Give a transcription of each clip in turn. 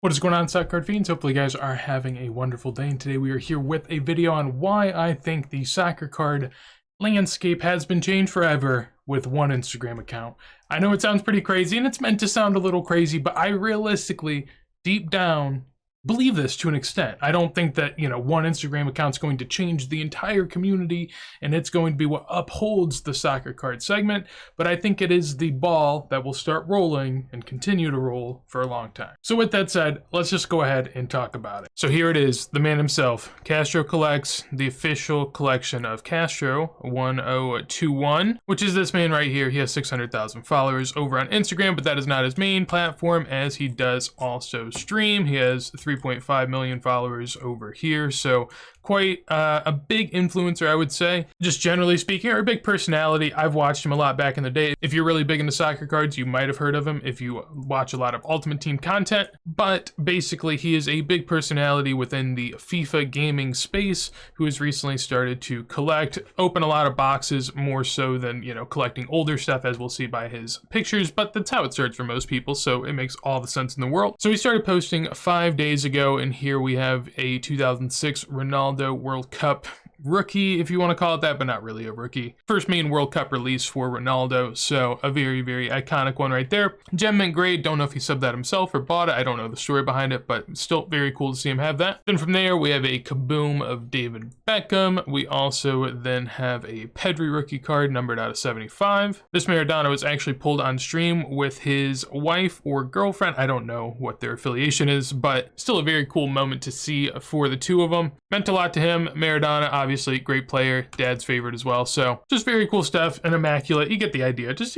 What is going on, Soccer Card Fiends? Hopefully you guys are having a wonderful day, and today we are here with a video on why I think the soccer card landscape has been changed forever with one Instagram account. I know it sounds pretty crazy, and it's meant to sound a little crazy, but I realistically, deep down, believe this to an extent. I don't think that, one Instagram account's going to change the entire community and it's going to be what upholds the soccer card segment, but I think it is the ball that will start rolling and continue to roll for a long time. So with that said, let's just go ahead and talk about it. So here it is, the man himself, Castro Collects, the official collection of Castro 1021, which is this man right here. He has 600,000 followers over on Instagram, but that is not his main platform, as he does also stream. He has 3.5 million followers over here, so quite a big influencer, I would say. Just generally speaking, or a big personality. I've watched him a lot back in the day. If you're really big into soccer cards, you might have heard of him if you watch a lot of Ultimate Team content, but basically he is a big personality within the FIFA gaming space who has recently started to open a lot of boxes, more so than, collecting older stuff, as we'll see by his pictures, but that's how it starts for most people, so it makes all the sense in the world. So he started posting 5 days ago, and here we have a 2006 Ronaldo World Cup rookie, if you want to call it that, but not really a rookie. First main World Cup release for Ronaldo, so a very, very iconic one right there. Gem mint grade, don't know if he subbed that himself or bought it. I don't know the story behind it, but still very cool to see him have that. Then from there, we have a Kaboom of David Beckham. We also then have a Pedri rookie card numbered out of 75. This Maradona was actually pulled on stream with his wife or girlfriend. I don't know what their affiliation is, but still a very cool moment to see for the two of them. Meant a lot to him. Maradona, obviously great player, dad's favorite as well, so just very cool stuff and immaculate. You get the idea. Just,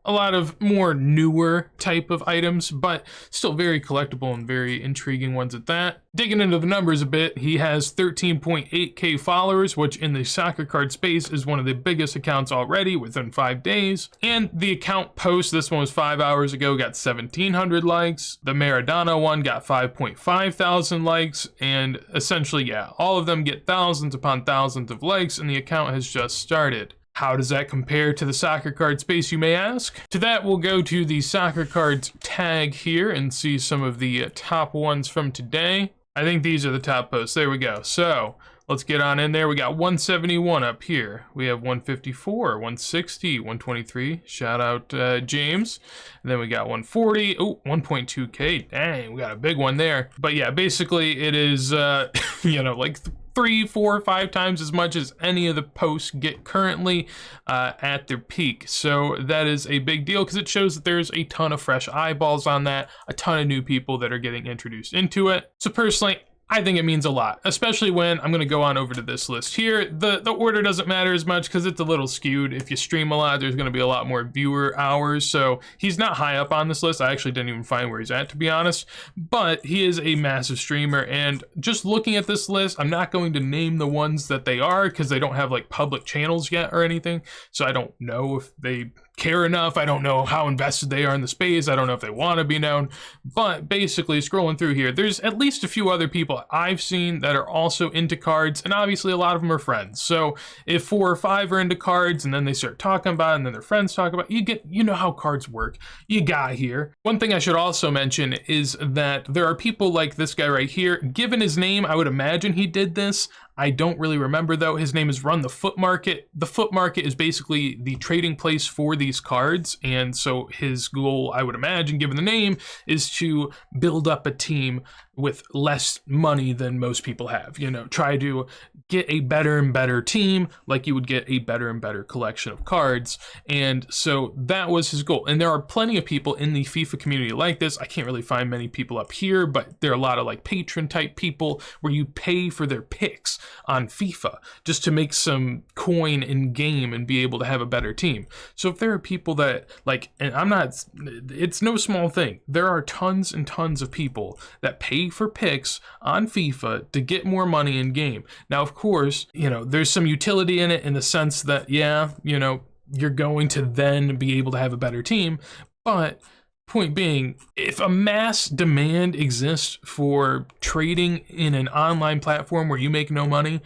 a lot of more newer type of items, but still very collectible and very intriguing ones at that. Digging into the numbers a bit, he has 13.8k followers, which in the soccer card space is one of the biggest accounts already within 5 days. And the account post, this one was 5 hours ago, got 1,700 likes. The Maradona one got 5.5 thousand likes, and essentially, all of them get thousands upon thousands of likes, and the account has just started. How does that compare to the soccer card space, you may ask? To that, we'll go to the soccer cards tag here and see some of the top ones from today. I think these are the top posts. There we go. So let's get on in there. We got 171 up here. We have 154, 160, 123. Shout out James. And then we got 140. Oh, 1.2k. Dang, we got a big one there. But yeah, basically it is, like 3, 4, 5 times as much as any of the posts get currently at their peak. So that is a big deal because it shows that there's a ton of fresh eyeballs on that, a ton of new people that are getting introduced into it. So personally, I think it means a lot, especially when I'm going to go on over to this list here. The order doesn't matter as much because it's a little skewed. If you stream a lot, there's going to be a lot more viewer hours. So he's not high up on this list. I actually didn't even find where he's at, to be honest. But he is a massive streamer. And just looking at this list, I'm not going to name the ones that they are because they don't have like public channels yet or anything. So I don't know if they care enough. I don't know how invested they are in the space. I don't know if they want to be known, but basically scrolling through here, there's at least a few other people I've seen that are also into cards, and obviously a lot of them are friends. So if 4 or 5 are into cards and then they start talking about it and then their friends talk about it, you know how cards work. You got here. One thing I should also mention is that there are people like this guy right here. Given his name, I would imagine he did this. I don't really remember though. His name is Run the Foot Market. The Foot Market is basically the trading place for these cards, and so his goal, I would imagine, given the name, is to build up a team with less money than most people have. Try to get a better and better team like you would get a better and better collection of cards. And so that was his goal. And there are plenty of people in the FIFA community like this. I can't really find many people up here, but there are a lot of like patron type people where you pay for their picks on FIFA just to make some coin in game and be able to have a better team. So if there are people that it's no small thing. There are tons and tons of people that pay for picks on FIFA to get more money in game. Now, of course, there's some utility in it in the sense that, you're going to then be able to have a better team. But point being, if a mass demand exists for trading in an online platform where you make no money,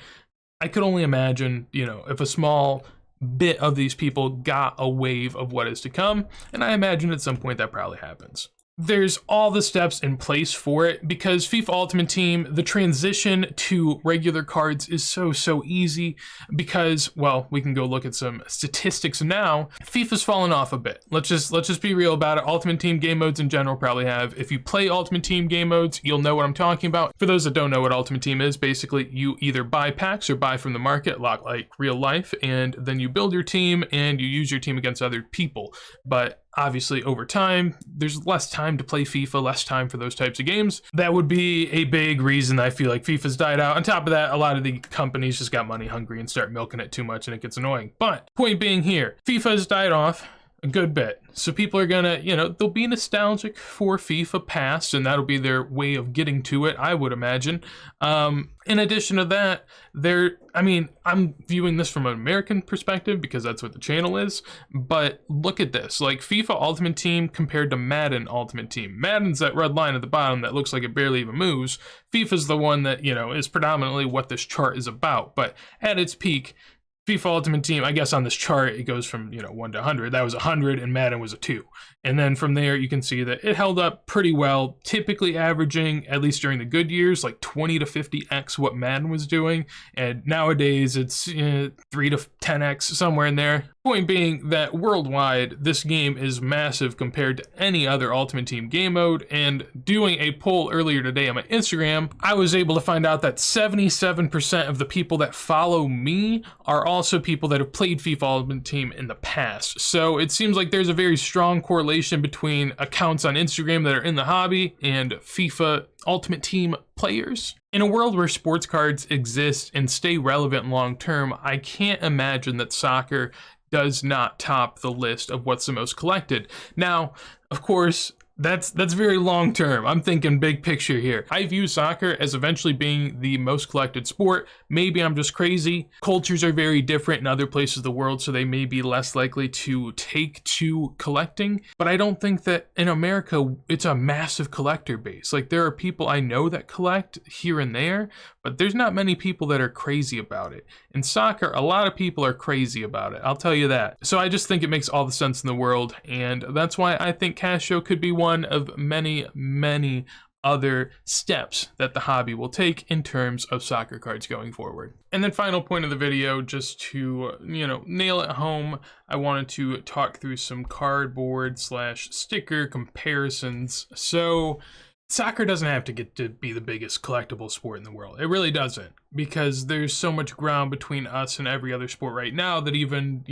I could only imagine, if a small bit of these people got a wave of what is to come. And I imagine at some point that probably happens. there's all the steps in place for it, because FIFA Ultimate Team, the transition to regular cards is so easy because, well, we can go look at some statistics now. FIFA's fallen off a bit. Let's just be real about it. Ultimate Team game modes in general probably have. If you play Ultimate Team game modes, you'll know what I'm talking about. For those that don't know what Ultimate Team is, basically you either buy packs or buy from the market, like real life, and then you build your team and you use your team against other people. But obviously, over time, there's less time to play FIFA, less time for those types of games. That would be a big reason I feel like FIFA's died out. On top of that, a lot of the companies just got money hungry and start milking it too much, and it gets annoying. But point being here, FIFA's died off a good bit. So people are gonna, they'll be nostalgic for FIFA past, and that'll be their way of getting to it, I would imagine. In addition to that, I'm viewing this from an American perspective because that's what the channel is, but look at this, like FIFA Ultimate Team compared to Madden Ultimate Team. Madden's that red line at the bottom that looks like it barely even moves. FIFA's the one that, is predominantly what this chart is about, but at its peak, FIFA Ultimate Team, I guess on this chart, it goes from, 1 to 100. That was 100 and Madden was a 2. And then from there, you can see that it held up pretty well, typically averaging, at least during the good years, like 20 to 50x what Madden was doing. And nowadays, it's 3 to 10x, somewhere in there. Point being that worldwide, this game is massive compared to any other Ultimate Team game mode. And doing a poll earlier today on my Instagram, I was able to find out that 77% of the people that follow me are also people that have played FIFA Ultimate Team in the past. So it seems like there's a very strong correlation between accounts on Instagram that are in the hobby and FIFA Ultimate Team players. In a world where sports cards exist and stay relevant long term, I can't imagine that soccer does not top the list of what's the most collected. Now, of course, that's very long term. I'm thinking big picture here. I view soccer as eventually being the most collected sport. Maybe I'm just crazy. Cultures are very different in other places of the world, so they may be less likely to take to collecting. But I don't think that in America, it's a massive collector base. Like, there are people I know that collect here and there, but there's not many people that are crazy about it. In soccer, a lot of people are crazy about it. I'll tell you that. So I just think it makes all the sense in the world, and that's why I think Casio could be one of many other steps that the hobby will take in terms of soccer cards going forward. And then final point of the video, just to, nail it home, I wanted to talk through some cardboard/sticker comparisons. So soccer doesn't have to get to be the biggest collectible sport in the world. It really doesn't, because there's so much ground between us and every other sport right now that even,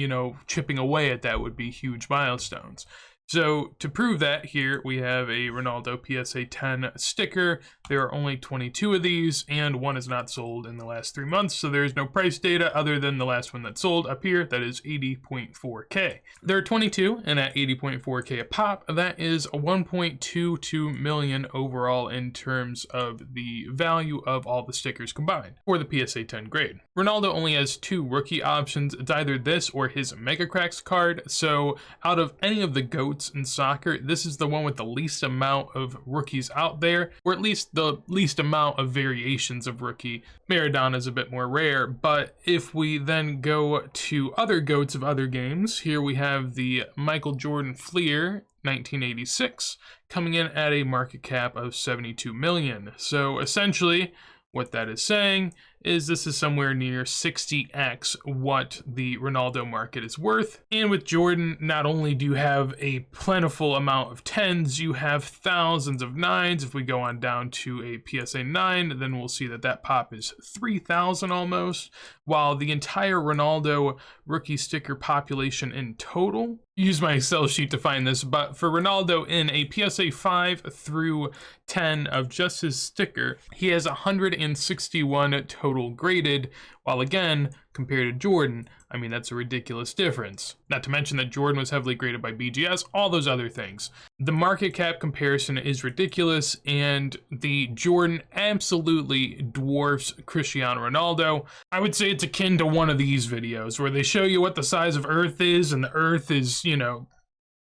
chipping away at that would be huge milestones. So to prove that, here we have a Ronaldo PSA 10 sticker. There are only 22 of these, and one is not sold in the last 3 months, so there is no price data other than the last one that sold up here. That is 80.4K. There are 22, and at 80.4K a pop, that is 1.22 million overall in terms of the value of all the stickers combined for the PSA 10 grade. Ronaldo only has 2 rookie options. It's either this or his Mega Cracks card, so out of any of the GOATs in soccer, this is the one with the least amount of rookies out there, or at least the least amount of variations of rookie. Maradona is a bit more rare, but if we then go to other GOATs of other games, here we have the Michael Jordan Fleer 1986 coming in at a market cap of 72 million. So essentially what that is saying is this is somewhere near 60x what the Ronaldo market is worth. And with Jordan, not only do you have a plentiful amount of 10s, you have thousands of 9s. If we go on down to a PSA 9, then we'll see that that pop is 3,000 almost, while the entire Ronaldo rookie sticker population in total, use my Excel sheet to find this, but for Ronaldo in a PSA 5 through 10 of just his sticker, he has 161 total graded, while again, compared to Jordan, that's a ridiculous difference. Not to mention that Jordan was heavily graded by BGS, all those other things. The market cap comparison is ridiculous, and the Jordan absolutely dwarfs Cristiano Ronaldo. I would say it's akin to one of these videos where they show you what the size of Earth is, and the Earth is,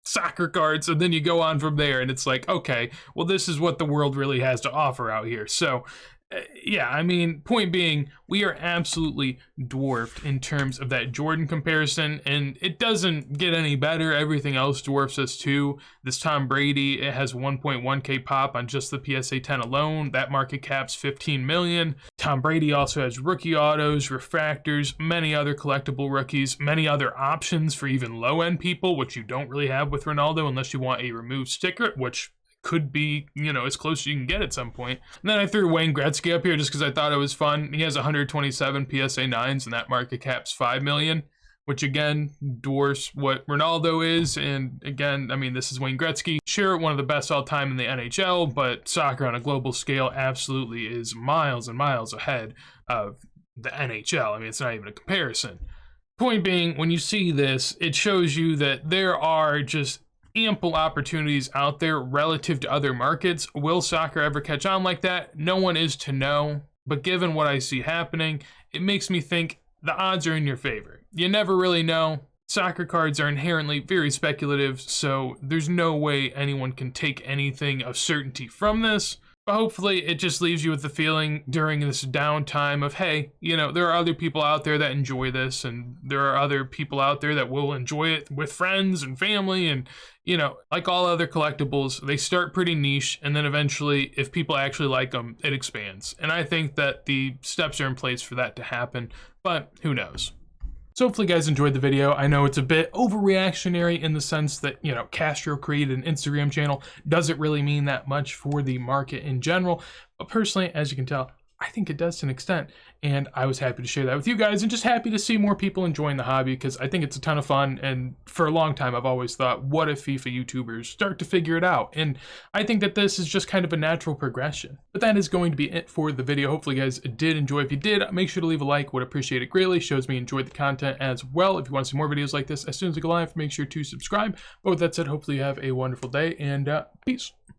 soccer cards, and then you go on from there, and it's like, okay, well, this is what the world really has to offer out here. So Yeah, I mean, point being, we are absolutely dwarfed in terms of that Jordan comparison, and it doesn't get any better. Everything else dwarfs us too. This Tom Brady, it has 1.1K pop on just the PSA 10 alone. That market cap's 15 million. Tom Brady also has rookie autos, refractors, many other collectible rookies, many other options for even low-end people, which you don't really have with Ronaldo unless you want a removed sticker, which could be, as close as you can get at some point. And then I threw Wayne Gretzky up here just because I thought it was fun. He has 127 PSA 9s, and that market cap's 5 million, which again dwarfs what Ronaldo is. And again, I mean, this is Wayne Gretzky. Sure, one of the best all time in the NHL, but soccer on a global scale absolutely is miles and miles ahead of the NHL. I mean, it's not even a comparison. Point being, when you see this, it shows you that there are just ample opportunities out there relative to other markets. Will soccer ever catch on like that? No one is to know, but given what I see happening, it makes me think the odds are in your favor. You never really know. Soccer cards are inherently very speculative, so there's no way anyone can take anything of certainty from this. But hopefully it just leaves you with the feeling during this downtime of, hey, there are other people out there that enjoy this, and there are other people out there that will enjoy it with friends and family. And, like all other collectibles, they start pretty niche, and then eventually, if people actually like them, it expands. And I think that the steps are in place for that to happen, but who knows? So hopefully you guys enjoyed the video. I know it's a bit overreactionary in the sense that, Castro created an Instagram channel. Doesn't really mean that much for the market in general. But personally, as you can tell, I think it does to an extent. And I was happy to share that with you guys, and just happy to see more people enjoying the hobby, because I think it's a ton of fun. And for a long time, I've always thought, what if FIFA YouTubers start to figure it out? And I think that this is just kind of a natural progression. But that is going to be it for the video. Hopefully you guys did enjoy. If you did, make sure to leave a like. Would appreciate it greatly. Shows me you enjoyed the content as well. If you want to see more videos like this as soon as we go live, make sure to subscribe. But with that said, hopefully you have a wonderful day, and peace.